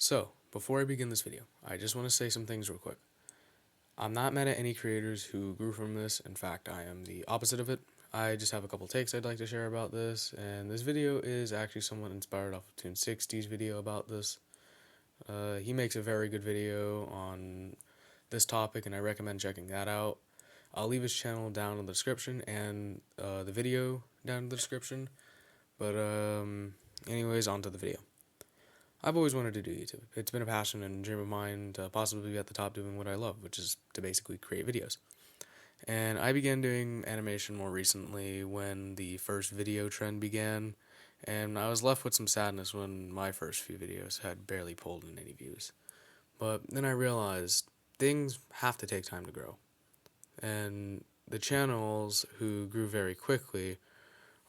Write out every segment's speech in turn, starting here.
So, before I begin this video, I just want to say some things real quick. I'm not mad at any creators who grew from this. In fact, I am the opposite of it. I just have a couple takes I'd like to share about this, and this video is actually somewhat inspired off of Toon60's video about this. He makes a very good video on this topic, and I recommend checking that out. I'll leave his channel down in the description and the video down in the description. But anyways, on to the video. I've always wanted to do YouTube. It's been a passion and dream of mine to possibly be at the top doing what I love, which is to basically create videos. And I began doing animation more recently when the first video trend began, and I was left with some sadness when my first few videos had barely pulled in any views. But then I realized things have to take time to grow. And the channels who grew very quickly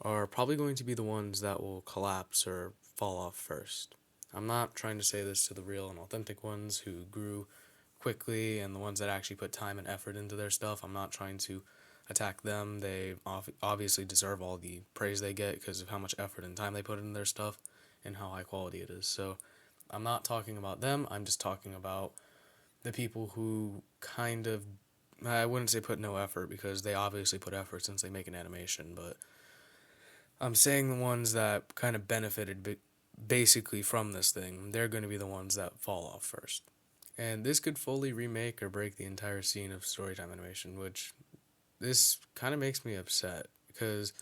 are probably going to be the ones that will collapse or fall off first. I'm not trying to say this to the real and authentic ones who grew quickly and the ones that actually put time and effort into their stuff. I'm not trying to attack them. They obviously deserve all the praise they get because of how much effort and time they put into their stuff and how high quality it is. So I'm not talking about them. I'm just talking about the people who kind of, I wouldn't say put no effort because they obviously put effort since they make an animation, but I'm saying the ones that kind of benefited basically from this thing. They're going to be the ones that fall off first. And this could fully remake or break the entire scene of storytime animation, which this kind of makes me upset because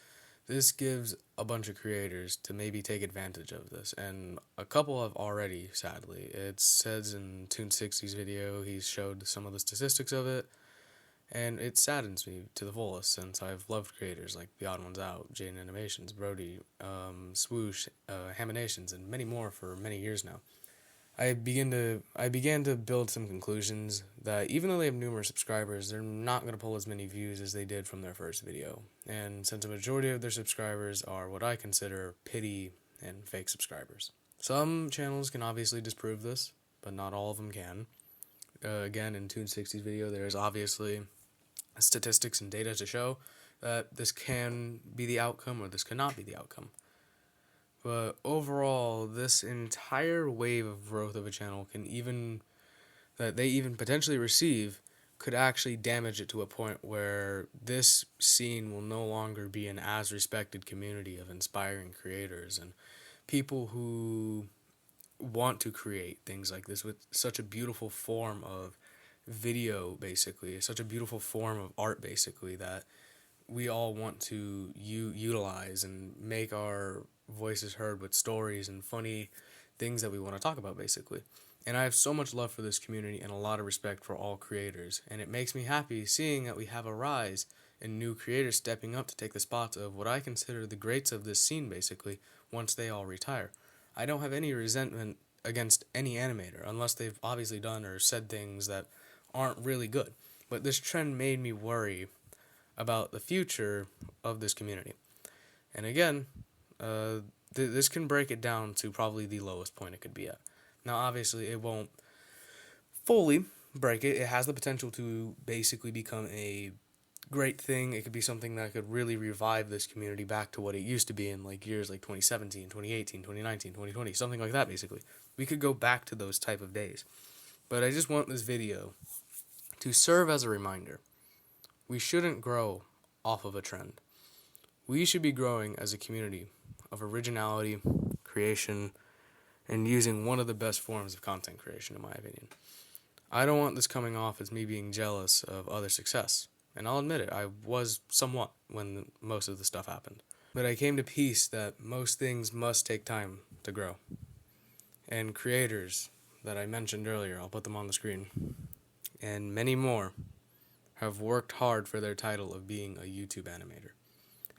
this gives a bunch of creators to maybe take advantage of this, and a couple have already, sadly. It says in Toon60's video, he showed some of the statistics of it, and it saddens me to the fullest since I've loved creators like The Odd Ones Out, Jaden Animations, Brody, Swoosh, Haminations, and many more for many years now. I began to build some conclusions that even though they have numerous subscribers, they're not going to pull as many views as they did from their first video. And since a majority of their subscribers are what I consider pity and fake subscribers. Some channels can obviously disprove this, but not all of them can. Again, in Toon60's video, there's obviously statistics and data to show that this can be the outcome or this cannot be the outcome. But overall, this entire wave of growth of a channel that they even potentially receive could actually damage it to a point where this scene will no longer be an as respected community of inspiring creators and people who want to create things like this with such a beautiful form of video, basically, such a beautiful form of art, basically, that we all want to utilize and make our voices heard with stories and funny things that we want to talk about, basically. And I have so much love for this community and a lot of respect for all creators, and it makes me happy seeing that we have a rise in new creators stepping up to take the spots of what I consider the greats of this scene, basically, once they all retire. I don't have any resentment against any animator unless they've obviously done or said things that aren't really good, but this trend made me worry about the future of this community. And again, this can break it down to probably the lowest point it could be at. Now, obviously, it won't fully break it. It has the potential to basically become a great thing. It could be something that could really revive this community back to what it used to be in like years like 2017, 2018, 2019, 2020, something like that, basically. We could go back to those type of days. But I just want this video to serve as a reminder. We shouldn't grow off of a trend. We should be growing as a community of originality, creation, and using one of the best forms of content creation, in my opinion. I don't want this coming off as me being jealous of other success. And I'll admit it, I was somewhat when most of the stuff happened. But I came to peace that most things must take time to grow. And creators that I mentioned earlier, I'll put them on the screen, and many more have worked hard for their title of being a YouTube animator.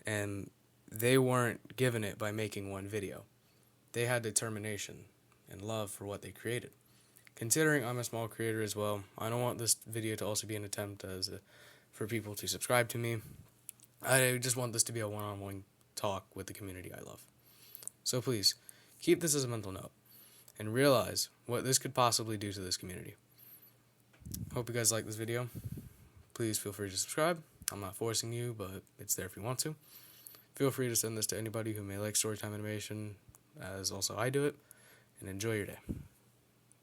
And they weren't given it by making one video. They had determination and love for what they created. Considering I'm a small creator as well, I don't want this video to also be an attempt for people to subscribe to me. I just want this to be a one-on-one talk with the community I love. So please, keep this as a mental note and realize what this could possibly do to this community. Hope you guys like this video. Please feel free to subscribe. I'm not forcing you, but it's there if you want to. Feel free to send this to anybody who may like storytime animation, as also I do it, and enjoy your day.